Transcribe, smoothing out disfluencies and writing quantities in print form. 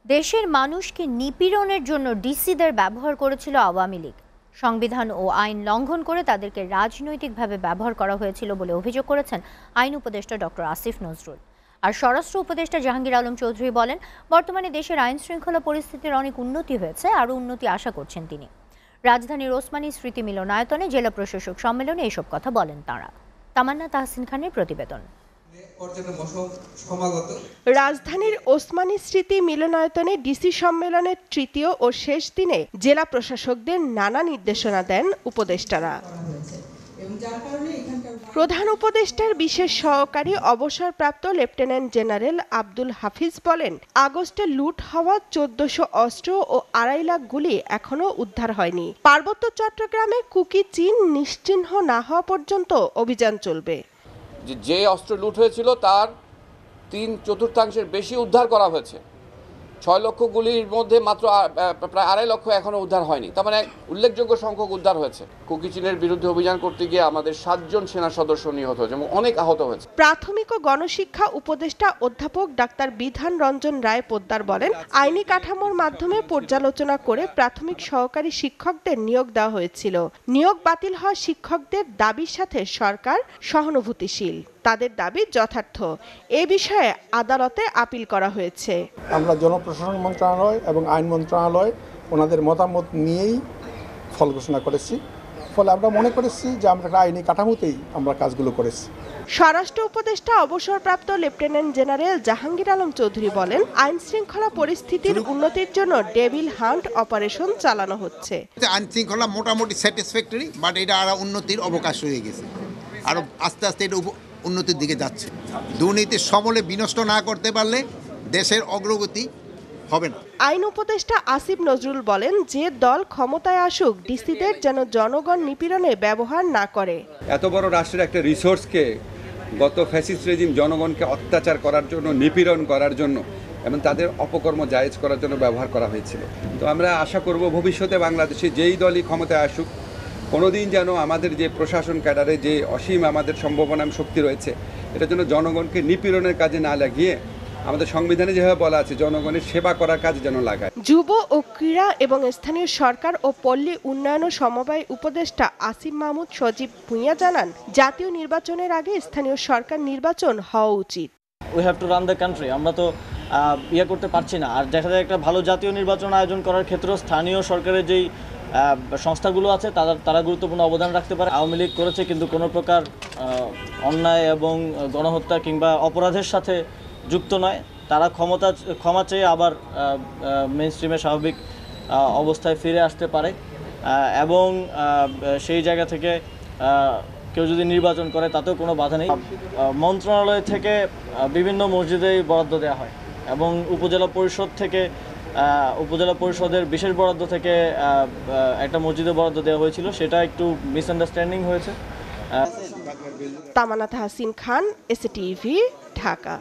দেশের মানুষকে নিপীড়নের জন্য ডিসিদের ব্যবহার করেছিল আওয়ামী লীগ। সংবিধান ও আইন লঙ্ঘন করে তাদেরকে রাজনৈতিকভাবে ব্যবহার করা হয়েছিল বলে অভিযোগ করেছেন আইন উপদেষ্টা ডক্টর আসিফ নজরুল। আর স্বরাষ্ট্র উপদেষ্টা জাহাঙ্গীর আলম চৌধুরী বলেন, বর্তমানে দেশের আইন শৃঙ্খলা পরিস্থিতির অনেক উন্নতি হয়েছে, আরও উন্নতি আশা করছেন তিনি। রাজধানীর ওসমানী স্মৃতি মিলনায়তনে জেলা প্রশাসক সম্মেলনে এসব কথা বলেন তাঁরা। তামান্না তাহসিন খানের প্রতিবেদন। রাজধানীর ওসমানী স্মৃতি মিলনায়তনে ডিসি সম্মেলনের তৃতীয় ও শেষ দিনে জেলা প্রশাসকদের নানা নির্দেশনা দেন উপদেষ্টারা। প্রধান উপদেষ্টার বিশেষ সহকারী অবসরপ্রাপ্ত লেফটেন্যান্ট জেনারেল আব্দুল হাফিজ বলেন, আগস্টে লুট হওয়া ১৪০০ অস্ত্র ও ২.৫ লাখ গুলি এখনো উদ্ধার হয়নি। পার্বত্য চট্টগ্রামে কুকি চিহ্ন নিশ্চিহ্ন না হওয়া পর্যন্ত অভিযান চলবে। যে অস্ত্র লুট হয়েছিল তার ৩/৪ বেশি উদ্ধার করা হয়েছে। ৬ লক্ষ গুলির মধ্যে মাত্র প্রায় ২.৫ লক্ষ এখনো উদ্ধার হয়নি। তার মানে উল্লেখযোগ্য সংখ্যক উদ্ধার হয়েছে। কুকি চিনের বিরুদ্ধে অভিযান করতে গিয়ে আমাদের ৭ জন সেনা সদস্য নিহত হয়েছে এবং অনেক আহত হয়েছে। প্রাথমিক ও গণশিক্ষা উপদেষ্টা অধ্যাপক ডাক্তার বিধান রঞ্জন রায় পোদ্দার বলেন, আইনি কাঠামোর মাধ্যমে পর্যালোচনা করে প্রাথমিক সহকারী শিক্ষকদের নিয়োগ দেওয়া হয়েছিল। নিয়োগ বাতিল হওয়া শিক্ষকদের দাবির সাথে সরকার সহানুভূতিশীল। তাদের দাবি যথার্থ। এ বিষয়ে আদালতে আপিল করা হয়েছে। আমরা জনপ্রশাসন মন্ত্রণালয় এবং আইন মন্ত্রণালয় ওনাদের মতামত নিয়েই ফল ঘোষণা করেছি। ফলে আমরা মনে করেছি যে আমরা একটা আইনি কাঠামোতেই আমরা কাজগুলো করেছি। স্বরাষ্ট্র উপদেষ্টা অবসরপ্রাপ্ত লেফটেন্যান্ট জেনারেল জাহাঙ্গীর আলম চৌধুরী বলেন, আইন শৃঙ্খলা পরিস্থিতির উন্নতির জন্য ডেভিল হান্ট অপারেশন চালানো হচ্ছে। আইন শৃঙ্খলা মোটামুটি স্যাটিসফ্যাক্টরি, বাট এটা আরো উন্নতির অবকাশ হয়ে গেছে। আরো আস্তে আস্তে এটা উন্নতির দিকে যাচ্ছে। দুর্নীতির সমূলে বিনষ্ট না করতে পারলে দেশের অগ্রগতি হবে না। আইন উপদেষ্টা আসিফ নজরুল বলেন, যে দল ক্ষমতায় আসুক ডিসিদের যেন জনগণ নিপীড়নে ব্যবহার না করে। এত বড় রাষ্ট্রের একটা রিসোর্সকে গত ফ্যাসিস্ট রেজিম জনগণকে অত্যাচার করার জন্য, নিপীড়ন করার জন্য এবং তাদের অপকর্ম জায়েজ করার জন্য ব্যবহার করা হয়েছিল। তো আমরা আশা করব ভবিষ্যতে বাংলাদেশে যেই দলই ক্ষমতায় আসুক, কোনোদিন যেন আমাদের যে প্রশাসন ক্যাডারে যে অসীম আমাদের সম্ভাবনা শক্তি রয়েছে, এটা যেন জনগণকে নিপীড়নের কাজে না লাগিয়ে আমাদের সংবিধানে যেভাবে বলা আছে জনগণের সেবা করার কাজে যেন লাগায়। যুব ও ক্রীড়া এবং স্থানীয় সরকার ও পল্লী উন্নয়ন সমবায় উপদেষ্টা আসিম মাহমুদ সজীব ভুঁইয়া জানান, জাতীয় নির্বাচনের আগে স্থানীয় সরকার নির্বাচন হওয়া উচিত। We have to run the country. আমরা তো করতে পারছি না। আর দেখা যায় একটা ভালো জাতীয় নির্বাচন আয়োজন করার ক্ষেত্রেও স্থানীয় সরকারের যেই সংস্থাগুলো আছে তারা গুরুত্বপূর্ণ অবদান রাখতে পারে। আওয়ামী লীগ করেছে, কিন্তু কোনো প্রকার অন্যায় এবং গণহত্যা কিংবা অপরাধের সাথে যুক্ত নয়। তারা ক্ষমা চেয়ে আবার মেইন স্ট্রিমে স্বাভাবিক অবস্থায় ফিরে আসতে পারে এবং সেই জায়গা থেকে কেউ যদি নির্বাচন করে তাতেও কোনো বাধা নেই। মন্ত্রণালয় থেকে বিভিন্ন মসজিদেই বরাদ্দ দেওয়া হয় এবং উপজেলা পরিষদের বিশেষ বরাদ্দ থেকে একটা মসজিদে বরাদ্দ দেওয়া হয়েছিল, সেটা একটু মিসআন্ডারস্ট্যান্ডিং হয়েছে। তামান্না তাহসিন খান, এসএটিভি, ঢাকা।